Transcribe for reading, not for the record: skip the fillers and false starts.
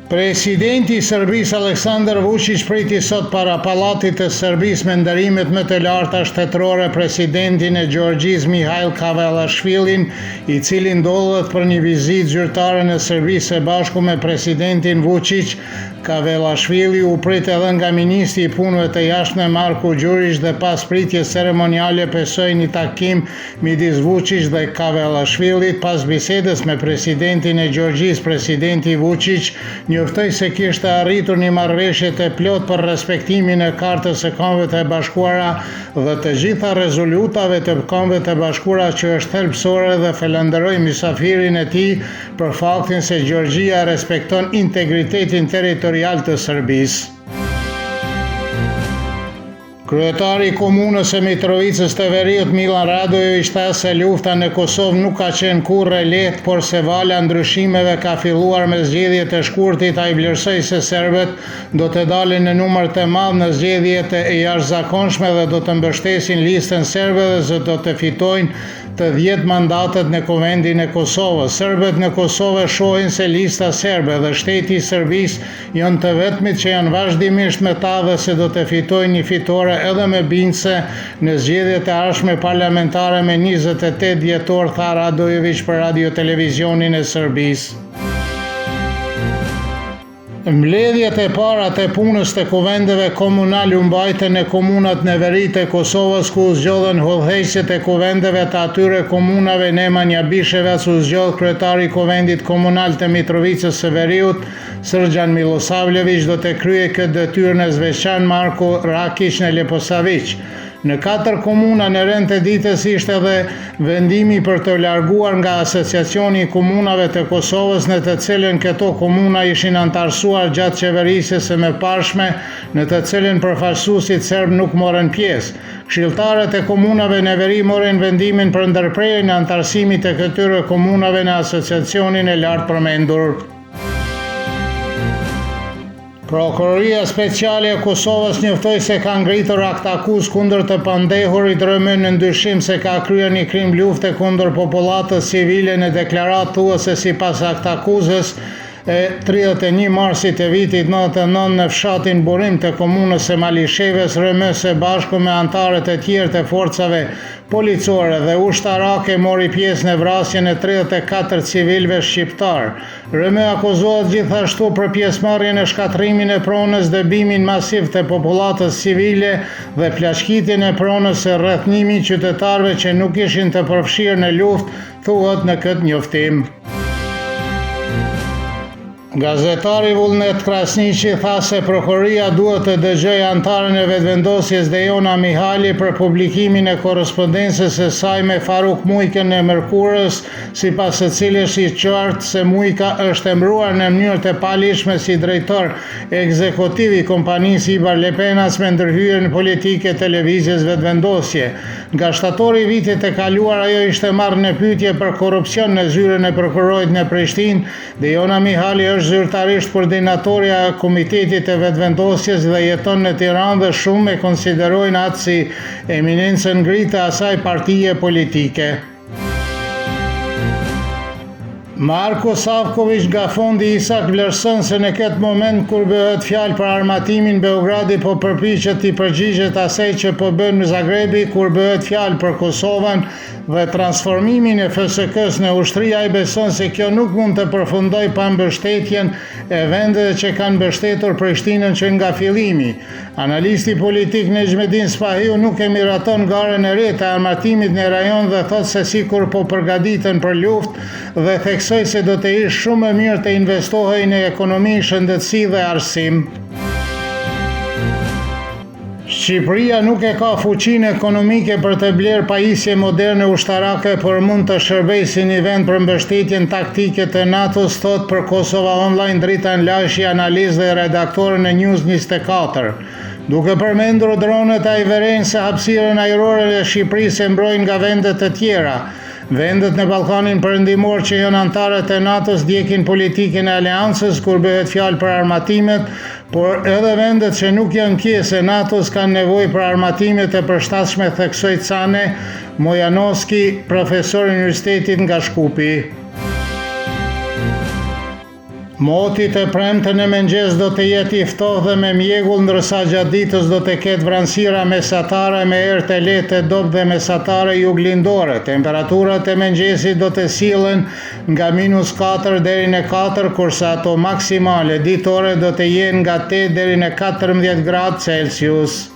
Presidenti i Serbisë Aleksandar Vučić priti sot para Pallatit të Serbisë me ndërimet më të larta shtetërore presidentin e Gjeorgjisë Mihail Kavellashvilin, i cili ndodhet për një vizitë zyrtare në Serbisë së Bashkuar me presidentin Vučić. Kavellashvili u prit edhe nga ministri i punëve të jashtme Marko Đurić dhe pas pritjes ceremoniale pesoi një takim midis Vučić dhe Kavellashvilit. Pas bisedës me presidentin e Gjeorgjisë, presidenti Vučić njoftoi se kishte arritur një marrëveshje të plot për respektimin e Kartës së Kombeve të Bashkuara dhe të gjitha rezolutave të Kombeve të Bashkuara që është thelbësore dhe falenderoi mysafirin e tij për faktin se Gjeorgjia respekton integritetin territorial të Serbisë. Kryetari i komunës së Mitrovicës të Veriut Milan Radojo i shtas se lufta në Kosovë nuk ka qenë kurrë e lehtë, por se vala ndryshimeve ka filluar me zgjedhjet e shkurtit. Ai vlerësoi se serbët do të dalin në numër të madh në zgjedhjet e jashtëzakonshme dhe do të mbështesin listën serbe dhe do të fitojnë të 10 mandatet në Kuvendin e Kosovës. Serbët në Kosovë shohin se lista serbe dhe shteti i Serbisë janë të vetmit që janë vazhdimisht me ta dhe se do të fitojnë një fitore edhe me bindse në zgjedhjet e ardhshme parlamentare me 28 dhjetor, tha Radojević për Radio Televizionin e Serbisë. Mbledhjet e para të punës të kuvendeve komunal u mbajtën në komunat në veri të Kosovës, ku u zgjodhen udhëheqësit e kuvendeve të atyre komunave. Nemanja Bishevac u zgjodh kryetari i kuvendit komunal të Mitrovicës së Veriut. Srđan Milosavljević do të kryejë këtë detyrë në zveçan Marko Rakić në Leposavić. Në 4 komuna në rend të ditës ishte edhe vendimi për të larguar nga Asociacioni i Komunave të Kosovës, në të cilën këto komuna ishin antarësuar gjatë qeverisjes së mëparshme, në të cilën përfaqësuesit serb nuk morën pjesë. Këshilltarët e komunave në veri morën vendimin për ndërprerjen e antarësimit të këtyre komunave në asociacionin e lartë përmendur. Prokuroria Speciale e Kosovës njoftoi se ka ngritur akt akuzë kundër të pandehurit rëmën në dyshim se ka kryer një krim lufte kundër popullatës civile. Në deklaratë thuhet se sipas akt akuzës e 31 marsit e vitit 99 në fshatin Burim të komunës së Malisheves, RM së bashku me antarët e tjerë të forcave policore dhe ushtarake mori pjesë në vrasjen e 34 civilëve shqiptar. RM akuzohet gjithashtu për pjesëmarrje në shkatrimin e pronës, dëbimin masiv të popullatës civile dhe plaçkitjen e pronës së rrethnimin qytetarëve që nuk ishin të përfshirë në luftë, thuhet në këtë njoftim. Gazetari Vullnet Krasniqi tha se prokuroria duhet të dëgjojë antaren e vetëvendosjes Dejona Mihali për publikimin e korrespondencës së saj me Faruk Mujkën e Mërkurës, sipas së cilës i qartë se Mujka është emëruar në mënyrë të paligjshme si drejtor ekzekutiv i kompanisë Ibar Lepenas me ndërhyrjen politike të lëvizjes vetëvendosje. Nga shtatori i vitit të kaluar ajo ishte marrë në pyetje për korrupsion në zyrën e prokurorit në Prishtinë. Dejona Mihali është zyrtarisht koordinatorja e Komitetit të Vetëvendosjes dhe jeton në Tiranë dhe shumë e konsiderojnë atë si eminencën ngritë e asaj partije politike. Marko Savković nga Fondi Isak vlerëson se në këtë moment kur bëhet fjalë për armatimin, Beogradi po përpiqet të përgjigjet asaj që po bën në Zagrebi. Kur bëhet fjalë për Kosovën dhe transformimin e FSK-s në ushtri, ai beson se kjo nuk mund të përfundojë pa mbështetjen e vendeve që kanë mbështetur Prishtinën që nga fillimi. Analisti politik Nejmedin Spahiu nuk e miraton garën e re të armatimit në rajon dhe thot se sikur po përgatiten për luftë dhe theksoi se do të ishte shumë më mirë të investohej në ekonomi, shëndetësi dhe arsim. Shqipëria nuk e ka fuqinë ekonomike për të blerë pajisje moderne ushtarake, por mund të shërbejë si një vend për mbështetjen taktike të NATO-s, thot për Kosova Online Dritan Lashi, analist dhe redaktor në News 24. Duke përmendur dronet, ai vëren se hapësirën ajrore e Shqipërisë e mbrojnë nga vendet të tjera. Vendet në Ballkanin Perëndimor që janë antarët e NATO-s ndjekin politikën e aleancës kur bëhet fjalë për armatimet, por edhe vendet që nuk janë pjesë e NATO-s kanë nevojë për armatimet e përshtatshme, theksoi Cane Mojanoski, profesor i universitetit nga Shkupi. Moti të premten e mëngjes do të jetë i ftohtë dhe me mjegull, ndërsa gjatë ditës do të ketë vranësira mesatare me erë të lehtë të dobët dhe mesatare juglindore. Temperaturat e mëngjesit do të sillen nga -4 deri në 4, kurse ato maksimale ditore do të jenë nga 8 deri në 14 gradë Celsius.